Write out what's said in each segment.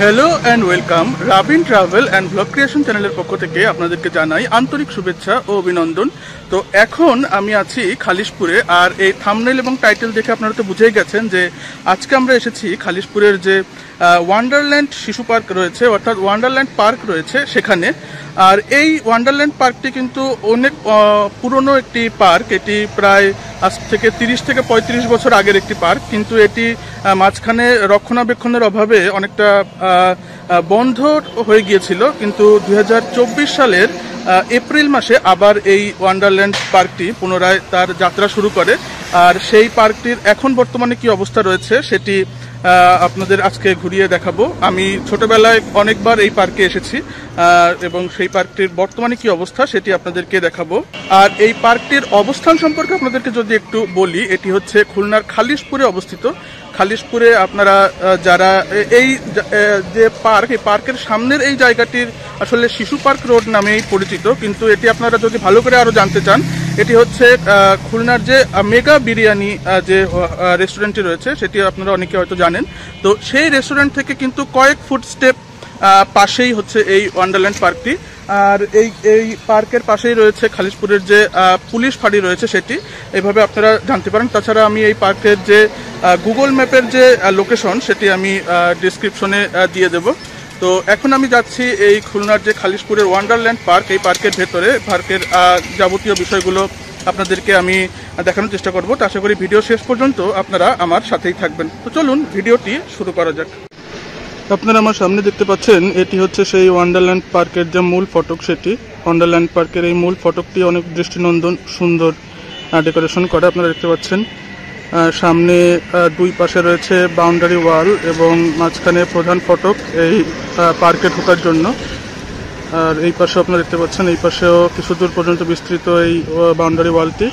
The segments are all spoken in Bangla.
Hello and welcome Rabin travel and blog creation চ্যানেলের পক্ষ থেকে আপনাদেরকে জানাই আন্তরিক শুভেচ্ছা ও অভিনন্দন। তো এখন আমি আছি খালিশপুরে, আর এই থাম্বনেল এবং টাইটেল দেখে আপনারা তো বুঝেই গেছেন যে আজকে আমরা এসেছি খালিশপুরের যে ওয়ান্ডারল্যান্ড শিশু পার্ক রয়েছে, অর্থাৎ ওয়ান্ডারল্যান্ড পার্ক রয়েছে সেখানে। আর এই ওয়ান্ডারল্যান্ড পার্কটি কিন্তু অনেক পুরনো একটি পার্ক। এটি প্রায় আজ থেকে 30 থেকে 35 বছর আগের একটি পার্ক, কিন্তু এটি মাঝখানে রক্ষণাবেক্ষণের অভাবে অনেকটা বন্ধ হয়ে গিয়েছিল। কিন্তু 2024 সালের এপ্রিল মাসে আবার এই ওয়ান্ডারল্যান্ড পার্কটি পুনরায় তার যাত্রা শুরু করে। আর সেই পার্কটির এখন বর্তমানে কি অবস্থা রয়েছে সেটি আপনাদের আজকে ঘুরিয়ে দেখাবো। আমি ছোটবেলায় অনেকবার এই পার্কে এসেছি এবং সেই পার্কটির বর্তমানে কি অবস্থা সেটি আপনাদেরকে দেখাবো। আর এই পার্কটির অবস্থান সম্পর্কে আপনাদেরকে যদি একটু বলি, এটি হচ্ছে খুলনার খালিশপুরে অবস্থিত। খালিশপুরে আপনারা যারা এই যে পার্ক, এই পার্কের সামনের এই জায়গাটির আসলে শিশু পার্ক রোড নামেই পরিচিত, কিন্তু এটি আপনারা যদি ভালো করে আরো জানতে চান, এটি হচ্ছে খুলনার যে মেগা বিরিয়ানি যে রেস্টুরেন্টটি রয়েছে সেটি আপনারা অনেকে হয়তো জানেন। তো সেই রেস্টুরেন্ট থেকে কিন্তু কয়েক ফুট স্টেপ পাশেই হচ্ছে এই ওয়ান্ডারল্যান্ড পার্কটি। আর এই পার্কের পাশেই রয়েছে খালিশপুরের যে পুলিশ ফাঁড়ি রয়েছে সেটি, এইভাবে আপনারা জানতে পারেন। তাছাড়া আমি এই পার্কের যে গুগল ম্যাপের যে লোকেশন সেটি আমি ডিসক্রিপশনে দিয়ে দেব। তো এখন আমি যাচ্ছি এই খুলনার যে খালিশপুরের ওয়ান্ডারল্যান্ড পার্ক, এই পার্কের ভেতরে পার্কের যাবতীয় বিষয়গুলো আপনাদেরকে আমি দেখানোর চেষ্টা করব। তো আশা করি ভিডিও শেষ পর্যন্ত আপনারা আমার সাথেই থাকবেন। তো চলুন ভিডিওটি শুরু করা যাক। আপনারা আমার সামনে দেখতে পাচ্ছেন এটি হচ্ছে সেই ওয়ান্ডারল্যান্ড পার্কের যে মূল ফটক সেটি। ওয়ান্ডারল্যান্ড পার্কের এই মূল ফটকটি অনেক দৃষ্টিনন্দন সুন্দর ডেকোরেশন করা আপনারা দেখতে পাচ্ছেন। সামনে দুই পাশে রয়েছে বাউন্ডারি ওয়াল এবং মাঝখানে প্রধান ফটক এই পার্কে ঢোকার জন্য। আর এই পাশে আপনারা দেখতে পাচ্ছেন, এই পাশেও কিছু দূর পর্যন্ত বিস্তৃত এই বাউন্ডারি ওয়ালটি।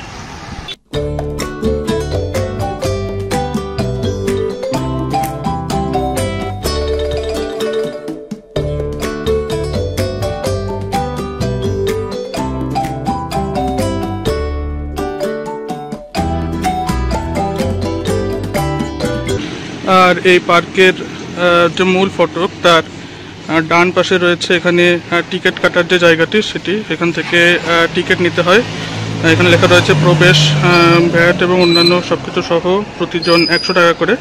আর এই পার্কের যে মূল ফটক তার ডান পাশে রয়েছে এখানে টিকিট কাটার যে জায়গাটি সেটি, এখান থেকে টিকিট নিতে হয়। এখানে লেখা রয়েছে প্রবেশ, ভ্যাট এবং অন্যান্য সবকিছু সহ প্রতিজন 100 টাকা করে।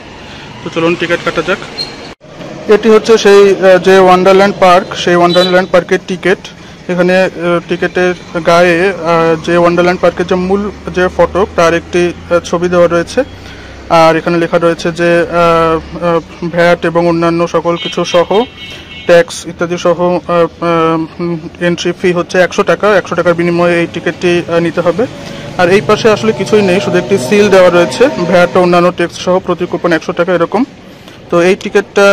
তো চলুন টিকিট কাটা যাক। এটি হচ্ছে সেই যে ওয়ান্ডারল্যান্ড পার্ক, সেই ওয়ান্ডারল্যান্ড পার্কের টিকিট। এখানে টিকিটের গায়ে যে ওয়ান্ডারল্যান্ড পার্কের যে মূল যে ফটক তার একটি ছবি দেওয়া রয়েছে। আর এখানে লেখা রয়েছে যে ভ্যাট এবং অন্যান্য সকল কিছু সহ, ট্যাক্স ইত্যাদি সহ এন্ট্রি ফি হচ্ছে 100 টাকা। 100 টাকার বিনিময়ে এই টিকিটটি নিতে হবে। আর এই পাশে আসলে কিছুই নেই, শুধু একটি সিল দেওয়া রয়েছে, ভ্যাট ও অন্যান্য ট্যাক্স সহ প্রতি কুপন 100 টাকা এরকম। তো এই টিকিটটা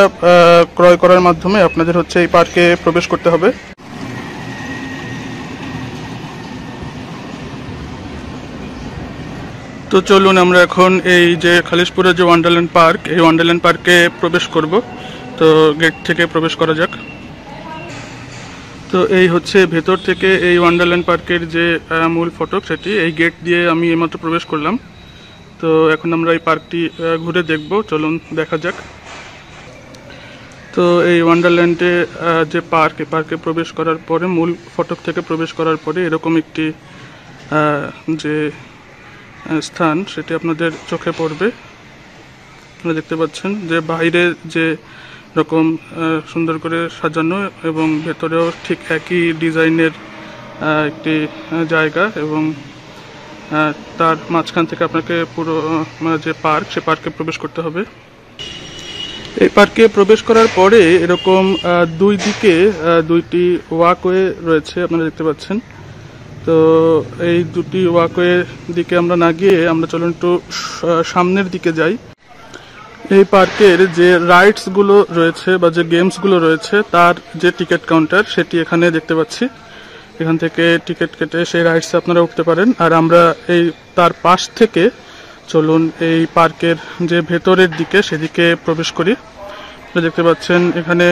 ক্রয় করার মাধ্যমে আপনাদের হচ্ছে এই পার্কে প্রবেশ করতে হবে। তো চলুন আমরা এখন এই যে খালিশপুরের যে ওয়ান্ডারল্যান্ড পার্ক, এই ওয়ান্ডারল্যান্ড পার্কে প্রবেশ করব। তো গেট থেকে প্রবেশ করা যাক। তো এই হচ্ছে ভেতর থেকে এই ওয়ান্ডারল্যান্ড পার্কের যে মূল ফটক সেটি, এই গেট দিয়ে আমি এইমাত্র প্রবেশ করলাম। তো এখন আমরা এই পার্কটি ঘুরে দেখব, চলুন দেখা যাক। তো এই ওয়ান্ডারল্যান্ডে যে পার্ক, এই পার্কে প্রবেশ করার পরে, মূল ফটক থেকে প্রবেশ করার পরে এরকম একটি যে স্থান সেটি আপনাদের চোখে পড়বে। আপনারা দেখতে পাচ্ছেন যে বাইরে যে রকম সুন্দর করে সাজানো এবং ভেতরেও ঠিক একই ডিজাইনের একটি জায়গা, এবং তার মাঝখান থেকে আপনাকে পুরো যে পার্ক, সে পার্কে প্রবেশ করতে হবে। এই পার্কে প্রবেশ করার পরে এরকম দুই দিকে দুইটি ওয়াকওয়ে রয়েছে আপনারা দেখতে পাচ্ছেন। তো এই দুটি ওয়াকওয়ে দিকে আমরা না গিয়ে আমরা চলুন একটু সামনের দিকে যাই। এই পার্কের যে রাইডসগুলো রয়েছে বা যে গেমসগুলো রয়েছে তার যে টিকিট কাউন্টার সেটি এখানে দেখতে পাচ্ছি। এখান থেকে টিকিট কেটে সেই রাইডসে আপনারা উঠতে পারেন। আর আমরা এই তার পাশ থেকে চলুন এই পার্কের যে ভেতরের দিকে সেদিকে প্রবেশ করি। দেখতে পাচ্ছেন এখানে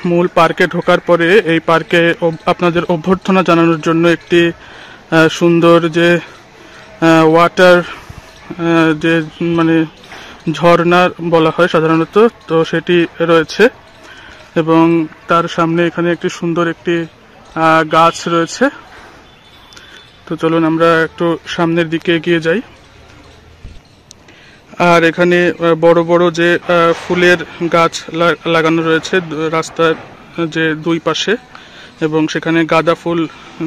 মূল পার্কে ঢোকার পরে এই পার্কে আপনাদের অভ্যর্থনা জানানোর জন্য একটি সুন্দর যে ওয়াটার যে মানে ঝর্ণা বলা হয় সাধারণত, তো সেটি রয়েছে। এবং তার সামনে এখানে একটি সুন্দর একটি গাছ রয়েছে। তো চলুন আমরা একটু সামনের দিকে এগিয়ে যাই। আর এখানে বড় বড় যে ফুলের গাছ লাগানো রয়েছে রাস্তার যে দুই পাশে, এবং সেখানে গাঁদা ফুল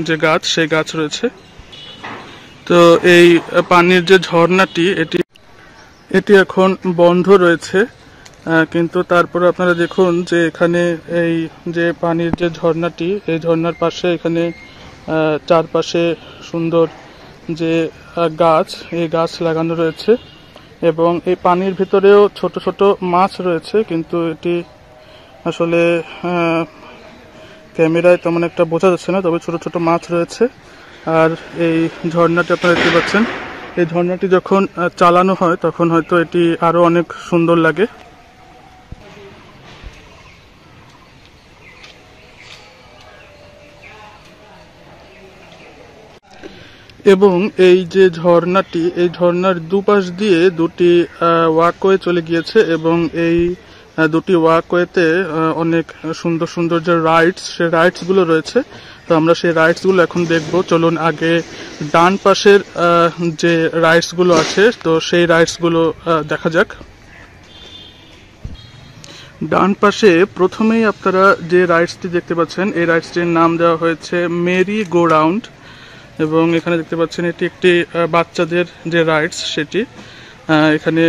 যে গাছ সেই গাছ রয়েছে। তো এই পানির যে ঝর্ণাটি এটি এখন বন্ধ রয়েছে, কিন্তু তারপরে আপনারা দেখুন যে এখানে এই যে পানির যে ঝর্ণাটি, এই ঝর্ণার পাশে এখানে চারপাশে সুন্দর যে গাছ, এই গাছ লাগানো রয়েছে। এবং এই পানির ভিতরেও ছোট ছোট মাছ রয়েছে, কিন্তু এটি আসলে ক্যামেরায় তেমন একটা বোঝা যাচ্ছে না, তবে ছোট ছোট মাছ রয়েছে। আর এই ঝর্ণাটি আপনারা দেখতে পাচ্ছেন, এই ঝর্ণাটি যখন চালানো হয় তখন হয়তো এটি আরো অনেক সুন্দর লাগে। এবং এই যে ঝর্ণাটি, এই ঝর্ণার দুপাশ দিয়ে দুটি ওয়াকওয়ে চলে গিয়েছে, এবং এই দুটি ওয়াকওয়েতে অনেক সুন্দর সুন্দর যে রাইডস, সেই রাইডস গুলো রয়েছে। তো আমরা সেই রাইডস গুলো এখন দেখব। চলুন আগে ডান পাশের যে রাইডস গুলো আছে, তো সেই রাইডস গুলো দেখা যাক। ডান পাশে প্রথমেই আপনারা যে রাইডসটি দেখতে পাচ্ছেন, এই রাইডসটির নাম দেওয়া হয়েছে মেরি গো রাউন্ড। এবং এখানে দেখতে পাচ্ছেন এটি একটি বাচ্চাদের যে রাইডস সেটি। এখানে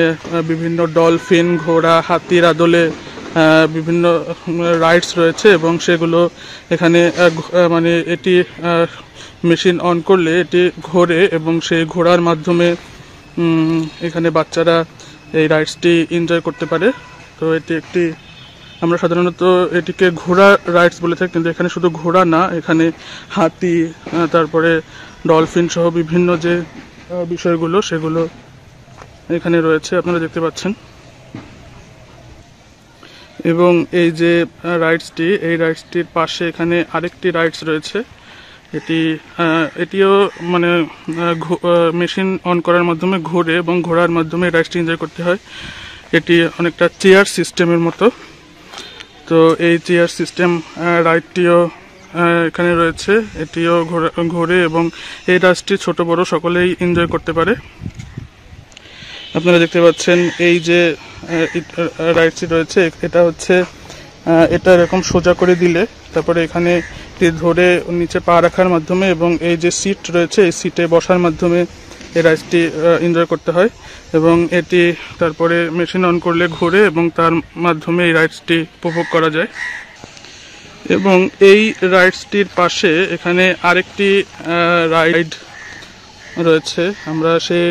বিভিন্ন ডলফিন, ঘোড়া, হাতির আদলে বিভিন্ন রাইডস রয়েছে, এবং সেগুলো এখানে মানে এটি মেশিন অন করলে এটি ঘোরে, এবং সেই ঘোড়ার মাধ্যমে এখানে বাচ্চারা এই রাইডসটি এনজয় করতে পারে। তো এটি একটি, আমরা সাধারণত এটিকে ঘোড়া রাইডস বলে থাকি, কিন্তু এখানে শুধু ঘোড়া না, এখানে হাতি, তারপরে ডলফিন সহ বিভিন্ন যে বিষয়গুলো সেগুলো এখানে রয়েছে, আপনারা দেখতে পাচ্ছেন। এবং এই যে রাইডসটি, এই রাইডসটির পাশে এখানে আরেকটি রাইডস রয়েছে। এটিও মানে মেশিন অন করার মাধ্যমে ঘোরে, এবং ঘোড়ার মাধ্যমে রাইডসটি এনজয় করতে হয়। এটি অনেকটা চেয়ার সিস্টেমের মতো। তো এই চেয়ার সিস্টেম রাইডটিও এখানে রয়েছে, এটিও ঘোরে, এবং এই রাইডসটি ছোট বড় সকলেই এনজয় করতে পারে। আপনারা দেখতে পাচ্ছেন এই যে রাইডসটি রয়েছে, এটা হচ্ছে এটা এরকম সোজা করে দিলে তারপরে এখানে ধরে নিচে পা রাখার মাধ্যমে, এবং এই যে সিট রয়েছে এই সিটে বসার মাধ্যমে এই রাইডসটি এনজয় করতে হয়। এবং এটি তারপরে মেশিন অন করলে ঘোরে, এবং তার মাধ্যমে এই রাইডসটি উপভোগ করা যায়। এবং এই রাইডসটির পাশে এখানে আরেকটি রাইড রয়েছে, আমরা সেই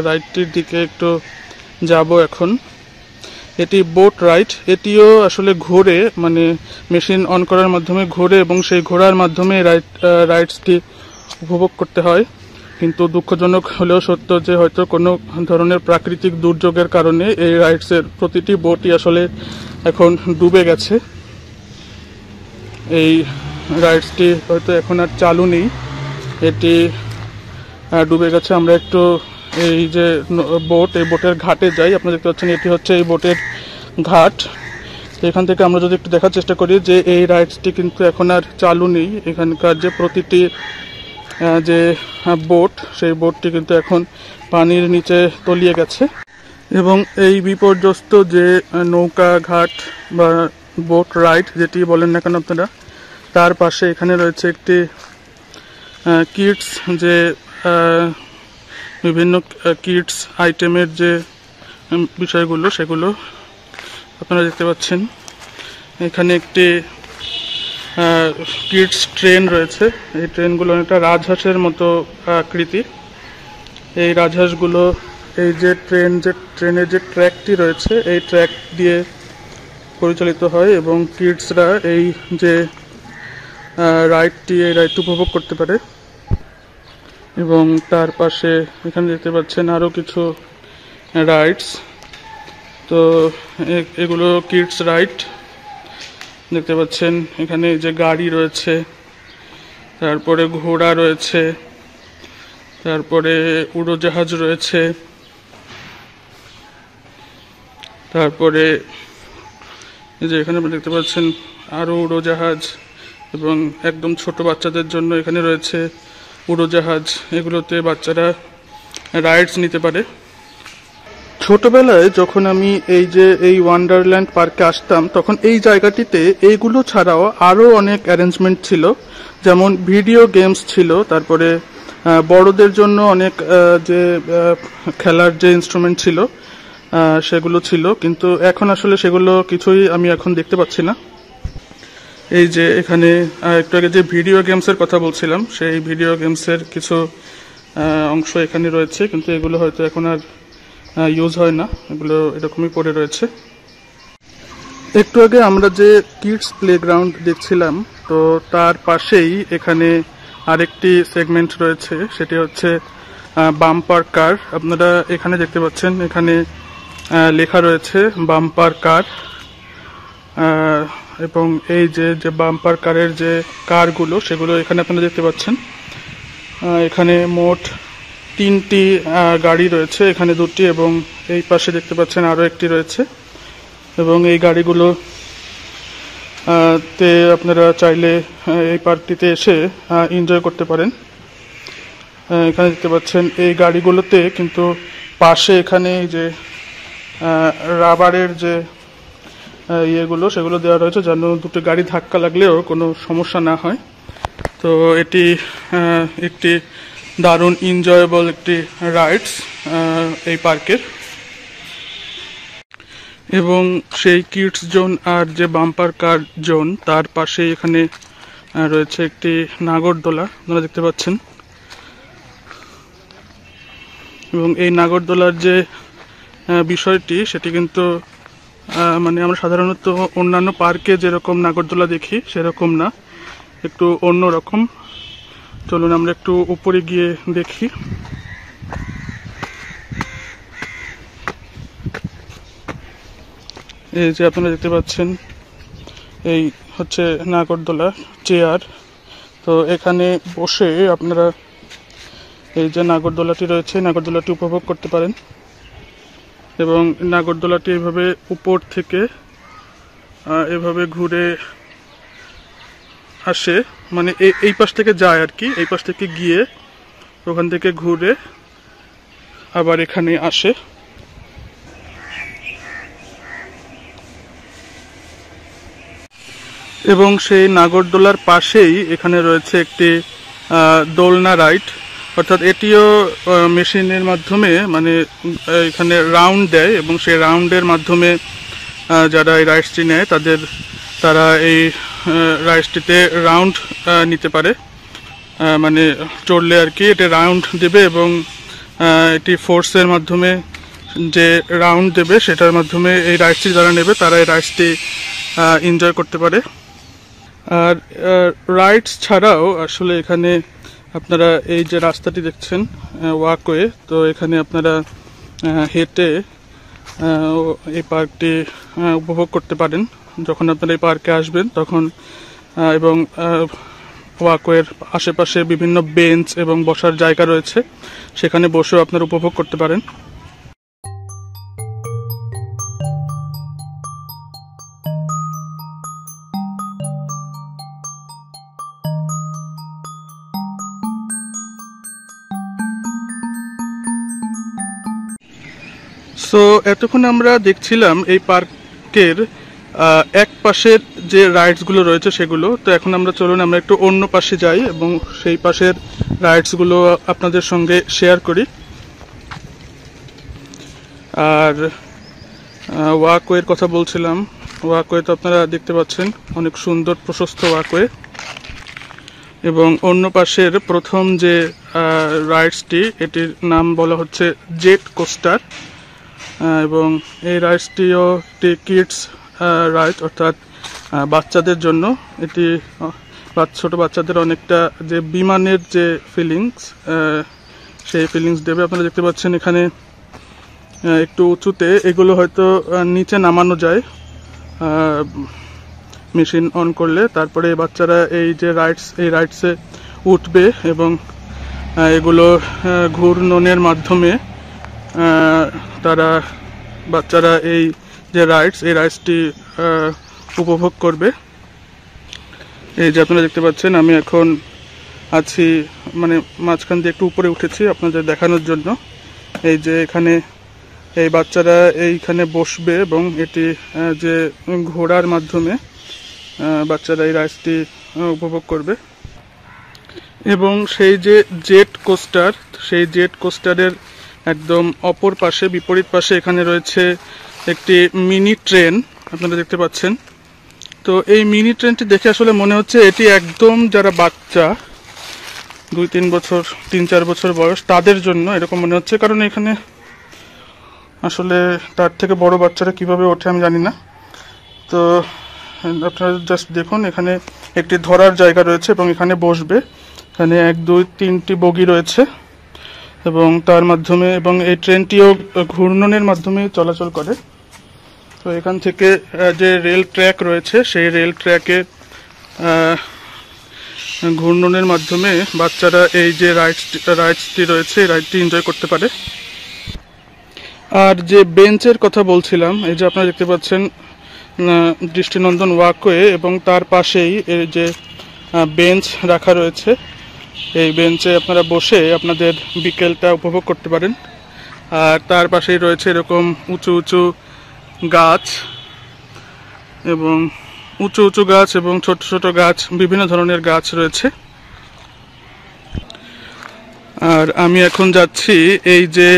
রাইডটির দিকে একটু যাব এখন। এটি বোট রাইড, এটিও আসলে ঘোরে, মানে মেশিন অন করার মাধ্যমে ঘোরে, এবং সেই ঘোড়ার মাধ্যমে রাইডসটি উপভোগ করতে হয়। কিন্তু দুঃখজনক হলেও সত্য যে হয়তো কোনো ধরনের প্রাকৃতিক দুর্যোগের কারণে এই রাইডসের প্রতিটি বোটই আসলে এখন ডুবে গেছে। এই রাইডসটি হয়তো এখন আর চালু নেই, এটি ডুবে গেছে। আমরা একটু এই যে বোট, এই বোটের ঘাটে যাই। আপনারা দেখতে পাচ্ছেন এটি হচ্ছে এই বোটের ঘাট। এখান থেকে আমরা যদি একটু দেখার চেষ্টা করি যে এই রাইডসটি কিন্তু এখন আর চালু নেই। এখানকার যে প্রতিটি যে বোট, সেই বোটটি কিন্তু এখন পানির নিচে তলিয়ে গেছে। এবং এই বিপর্যস্ত যে নৌকা ঘাট বা বোট রাইড যেটি বলেন না কেন আপনারা, তার পাশে এখানে রয়েছে একটি কিডস যে বিভিন্ন কিডস আইটেমের যে বিষয়গুলো সেগুলো আপনারা দেখতে পাচ্ছেন। এখানে একটি কিডস ট্রেন রয়েছে, এই ট্রেনগুলো অনেকটা রাজহাঁসের মতো আকৃতি। এই রাজহাঁসগুলো এই যে ট্রেনের যে ট্র্যাকটি রয়েছে এই ট্র্যাক দিয়ে পরিচালিত হয়, এবং কিডসরা এই যে রাইডটি উপভোগ করতে পারে। এবং তার পাশে এখানে দেখতে পাচ্ছেন আরও কিছু রাইডস। তো এগুলো কিডস রাইড দেখতে পাচ্ছেন। এখানে যে গাড়ি রয়েছে, তারপরে ঘোড়া রয়েছে, তারপরে উড়োজাহাজ রয়েছে, তারপরে এই যে এখানে আপনারা দেখতে পাচ্ছেন আরও উড়োজাহাজ, এবং একদম ছোট বাচ্চাদের জন্য এখানে রয়েছে উড়োজাহাজ। এগুলোতে বাচ্চারা রাইডস নিতে পারে। ছোটবেলায় যখন আমি এই ওয়ান্ডারল্যান্ড পার্কে আসতাম, তখন এই জায়গাটিতে এইগুলো ছাড়াও আরও অনেক অ্যারেঞ্জমেন্ট ছিল, যেমন ভিডিও গেমস ছিল, তারপরে বড়দের জন্য অনেক যে খেলার যে ইনস্ট্রুমেন্ট ছিল সেগুলো ছিল, কিন্তু এখন আসলে সেগুলো কিছুই আমি এখন দেখতে পাচ্ছি না। এই যে এখানে একটু আগে যে ভিডিও গেমসের কথা বলছিলাম, সেই ভিডিও গেমসের কিছু অংশ এখানে রয়েছে, কিন্তু এগুলো হয়তো এখন আর ইউজ হয় না, এগুলো এরকমই পড়ে রয়েছে। একটু আগে আমরা যে কিডস প্লেগ্রাউন্ড দেখছিলাম, তো তার পাশেই এখানে আরেকটি সেগমেন্ট রয়েছে, সেটি হচ্ছে বাম্পার কার। আপনারা এখানে দেখতে পাচ্ছেন, এখানে লেখা রয়েছে বাম্পার কার, এবং এই যে বাম্পার কারের যে কারগুলো সেগুলো এখানে আপনারা দেখতে পাচ্ছেন। এখানে মোট 3টি গাড়ি রয়েছে, এখানে 2টি, এবং এই পাশে দেখতে পাচ্ছেন আরও একটি রয়েছে। এবং এই গাড়িগুলো তে আপনারা চাইলে এই পার্কটিতে এসে এনজয় করতে পারেন। এখানে দেখতে পাচ্ছেন এই গাড়িগুলোতে কিন্তু পাশে এখানে যে রাবারের যে ইয়েগুলো সেগুলো দেওয়া রয়েছে, যেন দুটো গাড়ি ধাক্কা লাগলেও কোনো সমস্যা না হয়। তো এটি একটি দারুণ এনজয়েবল একটি রাইডস এই পার্কের। এবং সেই কিডস জোন আর যে বাম্পার কার জোন, তার পাশে এখানে রয়েছে একটি নাগরদোলা, আপনারা দেখতে পাচ্ছেন। এবং এই নাগরদোলার যে বিষয়টি, সেটি কিন্তু মানে আমরা সাধারণত অন্যান্য পার্কে যেরকম নাগরদোলা দেখি সেরকম না, একটু অন্য রকম। চলুন আমরা একটু উপরে গিয়ে দেখি। এই যে আপনারা দেখতে পাচ্ছেন, এই হচ্ছে নাগরদোলা চেয়ার। তো এখানে বসে আপনারা এই যে নাগরদোলাটি রয়েছে, নাগরদোলাটি উপভোগ করতে পারেন। এবং নাগরদোলাটি এভাবে উপর থেকে এভাবে ঘুরে আসে, মানে এই পাশ থেকে যায় আর কি, এই পাশ থেকে গিয়ে ওখান থেকে ঘুরে আবার এখানে আসে। এবং সেই নাগরদোলার পাশেই এখানে রয়েছে একটি দোলনা রাইড, অর্থাৎ এটিও মেশিনের মাধ্যমে, মানে এখানে রাউন্ড দেয়, এবং সেই রাউন্ডের মাধ্যমে যারা এই রাইডসটি নেয় তারা এই রাইডসটিতে রাউন্ড নিতে পারে, মানে চড়লে আর কি এটা রাউন্ড দেবে, এবং এটি ফোর্সের মাধ্যমে যে রাউন্ড দেবে সেটার মাধ্যমে এই রাইডসটি যারা নেবে তারা এই রাইডসটি এনজয় করতে পারে। আর রাইডস ছাড়াও আসলে এখানে আপনারা এই যে রাস্তাটি দেখছেন ওয়াকওয়ে, তো এখানে আপনারা হেঁটে এই পার্কটি উপভোগ করতে পারেন যখন আপনারা এই পার্কে আসবেন তখন। এবং ওয়াকওয়ের আশেপাশে বিভিন্ন বেঞ্চ এবং বসার জায়গা রয়েছে, সেখানে বসেও আপনারা উপভোগ করতে পারেন। সো এতক্ষণ আমরা দেখছিলাম এই পার্কের এক পাশের যে রাইডসগুলো রয়েছে সেগুলো, তো এখন আমরা চলুন আমরা একটু অন্য পাশে যাই এবং সেই পাশের রাইডসগুলো আপনাদের সঙ্গে শেয়ার করি। আর ওয়াকওয়ের কথা বলছিলাম, ওয়াকওয়ে তো আপনারা দেখতে পাচ্ছেন, অনেক সুন্দর প্রশস্ত ওয়াকওয়ে। এবং অন্য পাশের প্রথম যে রাইডসটি, এটির নাম বলা হচ্ছে জেট কোস্টার, এবং এই রাইডসটিও একটি কিডস রাইড, অর্থাৎ বাচ্চাদের জন্য। এটি ছোট বাচ্চাদের অনেকটা যে বিমানের যে ফিলিংস, সেই ফিলিংস দেবে। আপনারা দেখতে পাচ্ছেন এখানে একটু উঁচুতে, এগুলো হয়তো নিচে নামানো যায় মেশিন অন করলে, তারপরে বাচ্চারা এই যে এই রাইডসে উঠবে এবং এগুলো ঘূর্ণনের মাধ্যমে বাচ্চারা এই যে রাইডস, এই রাইডসটি উপভোগ করবে। এই যে আপনারা দেখতে পাচ্ছেন, আমি এখন আছি মানে মাঝখান দিয়ে একটু উপরে উঠেছি আপনাদের দেখানোর জন্য। এই যে এখানে এই বাচ্চারা এইখানে বসবে এবং এটি যে ঘোড়ার মাধ্যমে বাচ্চারা এই রাইডসটি উপভোগ করবে। এবং সেই যে জেট কোস্টার, সেই জেট কোস্টারের একদম অপর পাশে, বিপরীত পাশে এখানে রয়েছে একটি মিনি ট্রেন আপনারা দেখতে পাচ্ছেন। তো এই মিনি ট্রেনটি দেখে আসলে মনে হচ্ছে এটি একদম যারা বাচ্চা 2-3 বছর 3-4 বছর বয়স তাদের জন্য এরকম মনে হচ্ছে, কারণ এখানে আসলে তার থেকে বড় বাচ্চারা কিভাবে ওঠে আমি জানি না। তো আপনারা জাস্ট দেখুন, এখানে একটি ধরার জায়গা রয়েছে এবং এখানে বসবে। এখানে 1-2-3টি বগি রয়েছে এবং তার মাধ্যমে, এবং এই ট্রেনটিও ঘূর্ণনের মাধ্যমে চলাচল করে। তো এখান থেকে যে রেল ট্র্যাক রয়েছে সেই রেল ট্র্যাকে ঘূর্ণনের মাধ্যমে বাচ্চারা এই যে রাইডসটি রয়েছে এই রাইডটি এনজয় করতে পারে। আর যে বেঞ্চের কথা বলছিলাম, এই যে আপনারা দেখতে পাচ্ছেন দৃষ্টিনন্দন ওয়াকওয়ে এবং তার পাশেই এই যে বেঞ্চ রাখা রয়েছে, এই বেঞ্চে আপনারা বসে আপনাদের বিকেলটা উপভোগ করতে পারেন। আর তার পাশেই রয়েছে এরকম উঁচু উঁচু গাছ এবং উঁচু উঁচু গাছ এবং ছোট ছোট গাছ, বিভিন্ন ধরনের গাছ রয়েছে। আর আমি এখন যাচ্ছি এই যে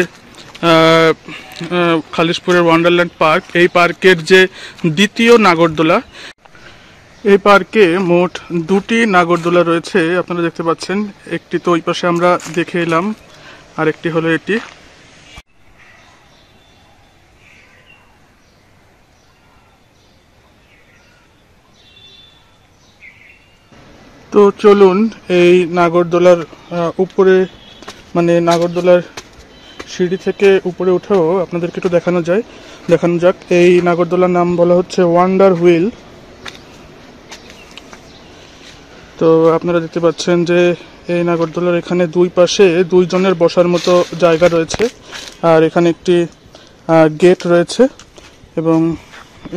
খালিশপুরের ওয়ান্ডারল্যান্ড পার্ক, এই পার্কের যে দ্বিতীয় নাগরদোলা। এই পার্কে মোট 2টি নাগরদোলা রয়েছে আপনারা দেখতে পাচ্ছেন। একটি তো ওই পাশে আমরা দেখে এলাম, আর একটি হলো এটি। তো চলুন এই নাগরদোলার উপরে, মানে নাগরদোলার সিঁড়ি থেকে উপরে উঠেও আপনাদেরকে একটু দেখানো যাক। এই নাগরদোলার নাম বলা হচ্ছে ওয়ান্ডার হুইল। তো আপনারা দেখতে পাচ্ছেন যে এই নাগরদোলার এখানে দুই পাশে 2 জনের বসার মতো জায়গা রয়েছে, আর এখানে একটি গেট রয়েছে এবং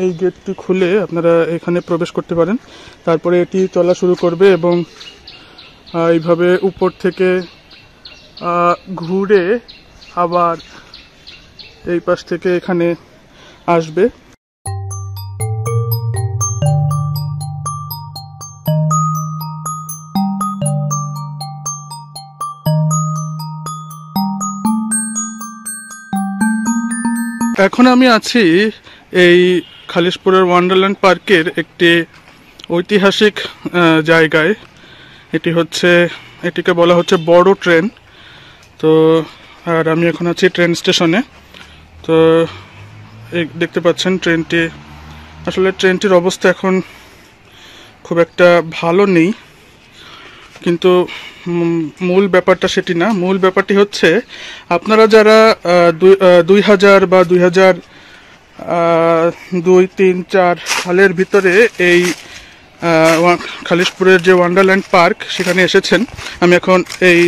এই গেটটি খুলে আপনারা এখানে প্রবেশ করতে পারেন। তারপরে এটি চলা শুরু করবে এবং এইভাবে উপর থেকে ঘুরে আবার এই পাশ থেকে এখানে আসবে। এখন আমি আছি এই খালিশপুরের ওয়ান্ডারল্যান্ড পার্কের একটি ঐতিহাসিক জায়গায়। এটিকে বলা হচ্ছে বড় ট্রেন। তো আর আমি এখন আছি ট্রেন স্টেশনে। তো দেখতে পাচ্ছেন ট্রেনটির অবস্থা এখন খুব একটা ভালো নেই, কিন্তু মূল ব্যাপারটা সেটি না। মূল ব্যাপারটি হচ্ছে আপনারা যারা 2000 বা 2002-3-4 সালের ভিতরে এই খালিশপুরের যে ওয়ান্ডারল্যান্ড পার্ক সেখানে এসেছেন, আমি এখন এই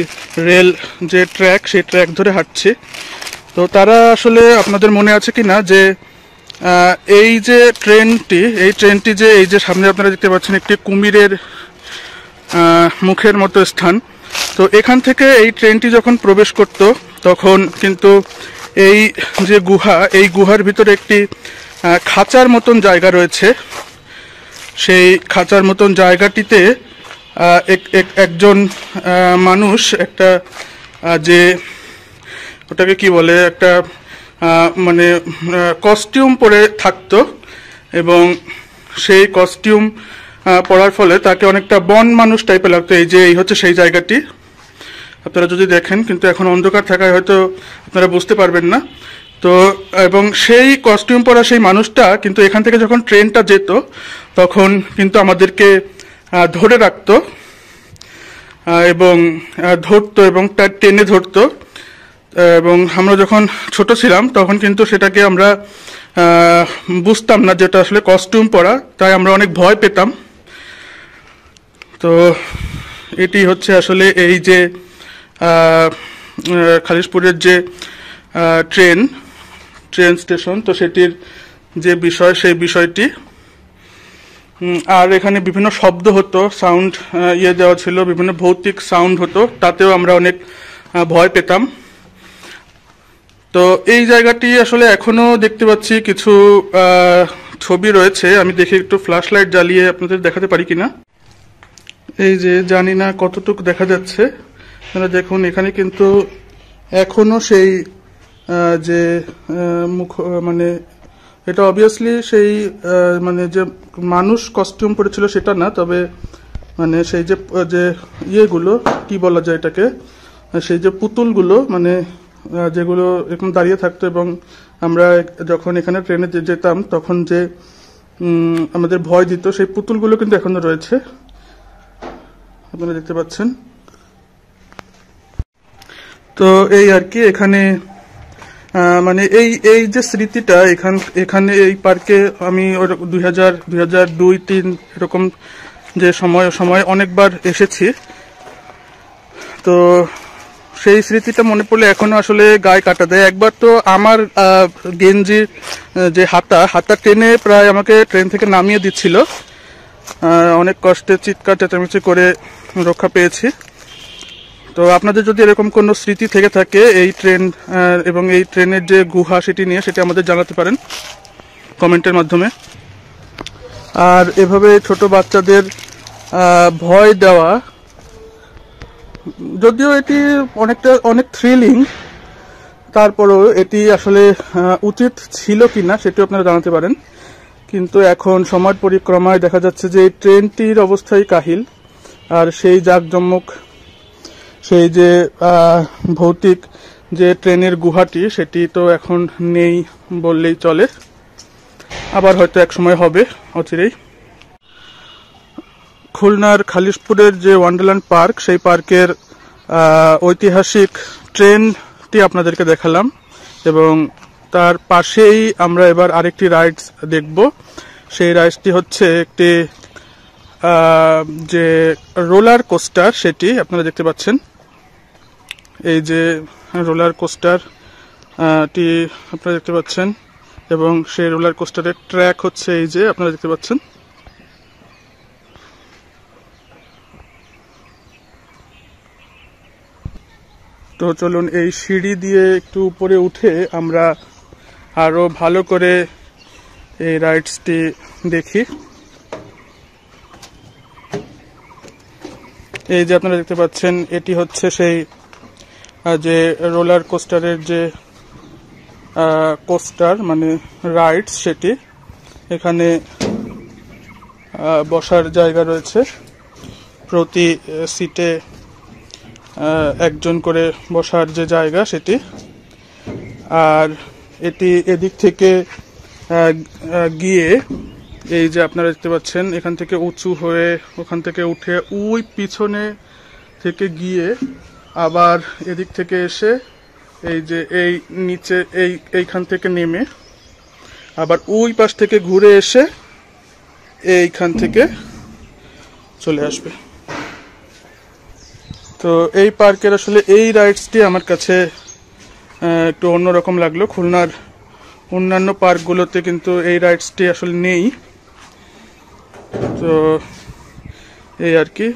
রেল যে ট্র্যাক সেই ট্র্যাক ধরে হাঁটছি। তো তারা আসলে আপনাদের মনে আছে কি না যে এই যে ট্রেনটি যে এই যে সামনে আপনারা দেখতে পাচ্ছেন একটি কুমিরের মুখের মতো স্থান। তো এখান থেকে এই ট্রেনটি যখন প্রবেশ করত তখন কিন্তু এই যে গুহা, এই গুহার ভিতরে একটি খাঁচার মতন জায়গা রয়েছে। সেই খাঁচার মতন জায়গাটিতে একজন মানুষ একটা যে ওটাকে কি বলে, একটা মানে কস্টিউম পরে থাকতো এবং সেই কস্টিউম পড়ার ফলে তাকে অনেকটা বন মানুষ টাইপের লাগতো। এই হচ্ছে সেই জায়গাটি, আপনারা যদি দেখেন, কিন্তু এখন অন্ধকার থাকায় হয়তো আপনারা বুঝতে পারবেন না। তো এবং সেই কস্টিউম পরা সেই মানুষটা কিন্তু এখান থেকে যখন ট্রেনটা যেত তখন কিন্তু আমাদেরকে ধরে রাখতো এবং ধরতো এবং তার টেনে ধরতো। এবং আমরা যখন ছোট ছিলাম তখন কিন্তু সেটাকে আমরা বুঝতাম না যেটা আসলে কস্টিউম পরা, তাই আমরা অনেক ভয় পেতাম। তো এটি হচ্ছে আসলে এই যে খালিশপুরের যে ট্রেন স্টেশন, তো সেটির যে বিষয় সেই বিষয়টি। আর এখানে বিভিন্ন শব্দ হতো, সাউন্ড দেওয়া ছিল, বিভিন্ন ভৌতিক সাউন্ড হতো, তাতেও আমরা অনেক ভয় পেতাম। তো এই জায়গাটি আসলে এখনো দেখতে পাচ্ছি কিছু ছবি রয়েছে, আমি দেখি একটু ফ্ল্যাশ লাইট জ্বালিয়ে আপনাদের দেখাতে পারি কিনা। এই যে জানি না কতটুকু দেখা যাচ্ছে, দেখুন এখানে কিন্তু এখনো সেই যে মুখ মানে এটা অবভিয়াসলি সেই মানে যে মানুষ কস্টিউম পরেছিল সেটা না, তবে মানে সেই যে ইয়েগুলো কি বলা যায় এটাকে, সেই যে পুতুলগুলো মানে যেগুলো এরকম দাঁড়িয়ে থাকতো এবং আমরা যখন এখানে ট্রেনে যেতাম তখন যে আমাদের ভয় দিত, সেই পুতুলগুলো কিন্তু এখনো রয়েছে, আপনারা দেখতে পাচ্ছেন। তো এই আর কি এখানে মানে এই যে স্মৃতিটা এখানে এই পার্কে আমি 2002-2003 এরকম যে সময় অনেকবার এসেছি। তো সেই স্মৃতিটা মনে পড়লে এখনো আসলে গায়ে কাটা দেয়। একবার তো আমার গেঞ্জির যে হাতা টেনে প্রায় আমাকে ট্রেন থেকে নামিয়ে দিচ্ছিল, অনেক কষ্টে চিৎকার চেঁচামেচি করে রক্ষা পেয়েছি। তো আপনাদের যদি এরকম কোনো স্মৃতি থেকে থাকে এই ট্রেন এবং এই ট্রেনের যে গুহা সেটি নিয়ে, সেটি আমাদের জানাতে পারেন কমেন্টের মাধ্যমে। আর এভাবে ছোট বাচ্চাদের ভয় দেওয়া, যদিও এটি অনেক থ্রিলিং, তারপরেও এটি আসলে উচিত ছিল কিনা সেটিও আপনারা জানাতে পারেন। কিন্তু এখন সময় পরিক্রমায় দেখা যাচ্ছে যে এই ট্রেনটির অবস্থাই কাহিল, আর সেই জাঁকজমক, সেই যে ভৌতিক যে ট্রেনের গুহাটি সেটি তো এখন নেই বললেই চলে, আবার হয়তো এক সময় হবে অচিরেই। খুলনার খালিশপুরের যে ওয়ান্ডারল্যান্ড পার্ক, সেই পার্কের ঐতিহাসিক ট্রেনটি আপনাদেরকে দেখালাম এবং তার পাশেই আমরা এবার আরেকটি রাইডস দেখব। সেই রাইডসটি হচ্ছে একটি যে রোলার কোস্টার, সেটি আপনারা দেখতে পাচ্ছেন। এই যে রোলার কোস্টার টি আপনারা দেখতে পাচ্ছেন এবং সেই রোলার কোস্টারের ট্র্যাক হচ্ছে এই যে আপনারা দেখতে পাচ্ছেন। তো চলুন এই সিঁড়ি দিয়ে একটু উপরে উঠে আমরা আরো ভালো করে এই রাইডসটি দেখি। এই যে আপনারা দেখতে পাচ্ছেন, এটি হচ্ছে সেই যে রোলার কোস্টারের যে কোস্টার মানে রাইডস, সেটি এখানে বসার জায়গা রয়েছে, প্রতি সিটে একজন করে বসার যে জায়গা সেটি। আর এটি এদিক থেকে গিয়ে এই যে আপনারা দেখতে পাচ্ছেন এখান থেকে উঁচু হয়ে ওখান থেকে উঠে ওই পিছনে থেকে গিয়ে আবার এদিক থেকে এসে এই যে এই নিচে এইখান থেকে নেমে আবার ওই পাশ থেকে ঘুরে এসে এইখান থেকে চলে আসবে। তো এই পার্কের আসলে এই রাইডসটি আমার কাছে একটু অন্যরকম লাগলো। খুলনার অন্যান্য পার্কগুলোতে কিন্তু এই রাইডসটি আসলে নেই। তো এই আর কি,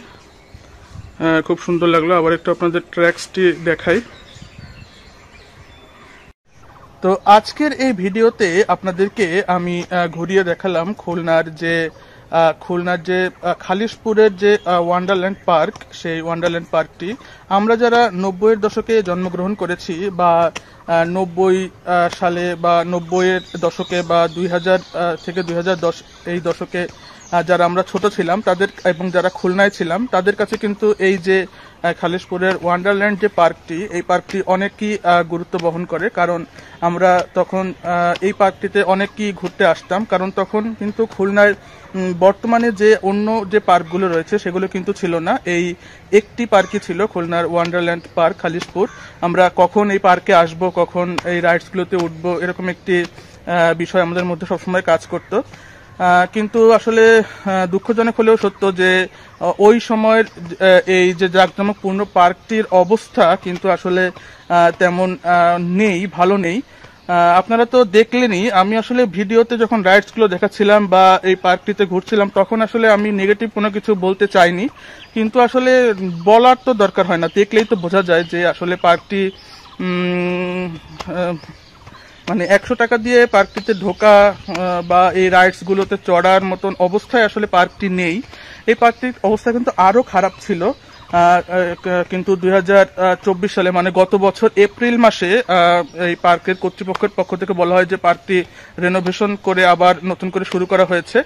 খুব সুন্দর লাগলো। আবার একটু আপনাদের ট্র্যাকসটি দেখাই। তো আজকের এই ভিডিওতে আপনাদেরকে আমি ঘুরিয়ে দেখালাম খুলনার যে খালিশপুরের যে ওয়ান্ডারল্যান্ড পার্ক, সেই ওয়ান্ডারল্যান্ড পার্কটি আমরা যারা 90-এর দশকে জন্মগ্রহণ করেছি বা 90 সালে বা 90-এর দশকে বা 2000 থেকে 2010 এই দশকে যারা আমরা ছোট ছিলাম তাদের এবং যারা খুলনায় ছিলাম তাদের কাছে কিন্তু এই যে খালিশপুরের ওয়ান্ডারল্যান্ড যে পার্কটি, এই পার্কটি অনেকই গুরুত্ব বহন করে। কারণ আমরা তখন এই পার্কটিতে অনেকই ঘুরতে আসতাম, কারণ তখন কিন্তু খুলনায় বর্তমানে যে অন্য যে পার্কগুলো রয়েছে সেগুলো কিন্তু ছিল না। এই একটি পার্কই ছিল, খুলনার ওয়ান্ডারল্যান্ড পার্ক খালিশপুর। আমরা কখন এই পার্কে আসব, কখন এই রাইডসগুলোতে উঠব, এরকম একটি বিষয় আমাদের মধ্যে সবসময় কাজ করত। কিন্তু আসলে দুঃখজনক হলেও সত্য যে ওই সময়ের এই যে জাঁকজমকপূর্ণ পার্কটির অবস্থা কিন্তু আসলে তেমন নেই, ভালো নেই। আপনারা তো দেখলেনই, আমি আসলে ভিডিওতে যখন রাইডস গুলো দেখাচ্ছিলাম বা এই পার্কটিতে ঘুরছিলাম তখন আসলে আমি নেগেটিভ কোনো কিছু বলতে চাইনি, কিন্তু আসলে বলার তো দরকার হয় না, দেখলেই তো বোঝা যায় যে আসলে পার্কটি মানে 100 টাকা দিয়ে পার্কটিতে ঢোকা বা এই রাইডস গুলোতে চড়ার মতন অবস্থায় আসলে পার্কটি নেই। এই পার্কটির অবস্থা কিন্তু আরো খারাপ ছিল, কিন্তু 2024 সালে মানে গত বছর এপ্রিল মাসে এই পার্কের কর্তৃপক্ষের পক্ষ থেকে বলা হয় যে পার্কটি রেনোভেশন করে আবার নতুন করে শুরু করা হয়েছে।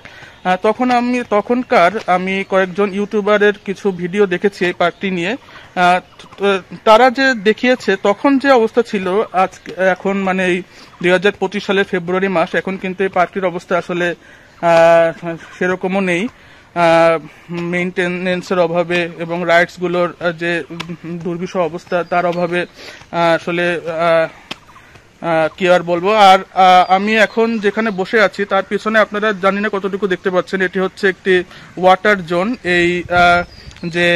তখনকার আমি কয়েকজন ইউটিউবারের কিছু ভিডিও দেখেছি এই পার্কটি নিয়ে। তারা যে দেখিয়েছে তখন যে অবস্থা ছিল আজ এখন মানে এই 2025 সালের ফেব্রুয়ারি মাস, এখন কিন্তু এই পার্কটির অবস্থা আসলে সেরকমও নেই। মেইনটেনেন্সের অভাবে এবং রাইডস গুলোর যে দুর্বিষহ অবস্থা তার অভাবে আসলে কি আর বলবো। আর আমি এখন যেখানে বসে আছি তার পিছনে আপনারা জানি না কতটুকু দেখতে পাচ্ছেন, এটি হচ্ছে একটি ওয়াটার জোন। এই যে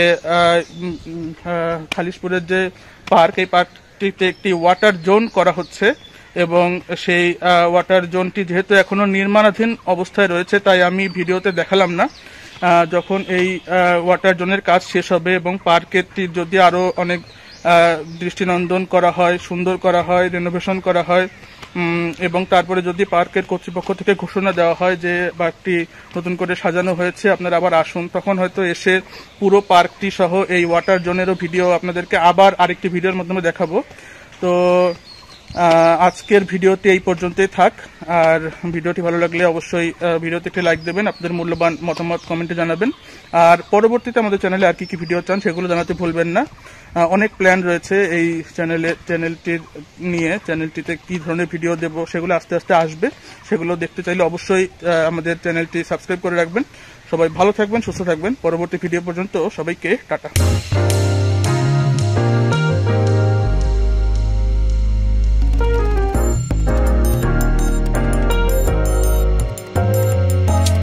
খালিশপুরের যে পার্ক, এই পার্কটিতে একটি ওয়াটার জোন করা হচ্ছে এবং সেই ওয়াটার জোনটি যেহেতু এখনো নির্মাণাধীন অবস্থায় রয়েছে তাই আমি ভিডিওতে দেখালাম না। যখন এই ওয়াটার জোনের কাজ শেষ হবে এবং পার্কেরটি যদি আরো অনেক দৃষ্টিনন্দন করা হয়, সুন্দর করা হয়, রেনোভেশন করা হয় এবং তারপরে যদি পার্কের কর্তৃপক্ষ থেকে ঘোষণা দেওয়া হয় যে পার্কটি নতুন করে সাজানো হয়েছে, আপনারা আবার আসুন, তখন হয়তো এসে পুরো পার্কটি সহ এই ওয়াটার জোনেরও ভিডিও আপনাদেরকে আবার আরেকটি ভিডিওর মাধ্যমে দেখাবো। তো আজকের ভিডিওতে এই পর্যন্তই থাক। আর ভিডিওটি ভালো লাগলে অবশ্যই ভিডিওতে একটি লাইক দেবেন, আপনাদের মূল্যবান মতামত কমেন্টে জানাবেন। আর পরবর্তীতে আমাদের চ্যানেলে আর কি কি ভিডিও চান সেগুলো জানাতে ভুলবেন না। অনেক প্ল্যান রয়েছে এই চ্যানেলটির নিয়ে, চ্যানেলটিতে কি ধরনের ভিডিও দেব সেগুলো আস্তে আস্তে আসবে, সেগুলো দেখতে চাইলে অবশ্যই আমাদের চ্যানেলটি সাবস্ক্রাইব করে রাখবেন। সবাই ভালো থাকবেন, সুস্থ থাকবেন। পরবর্তী ভিডিও পর্যন্ত সবাইকে টাটা।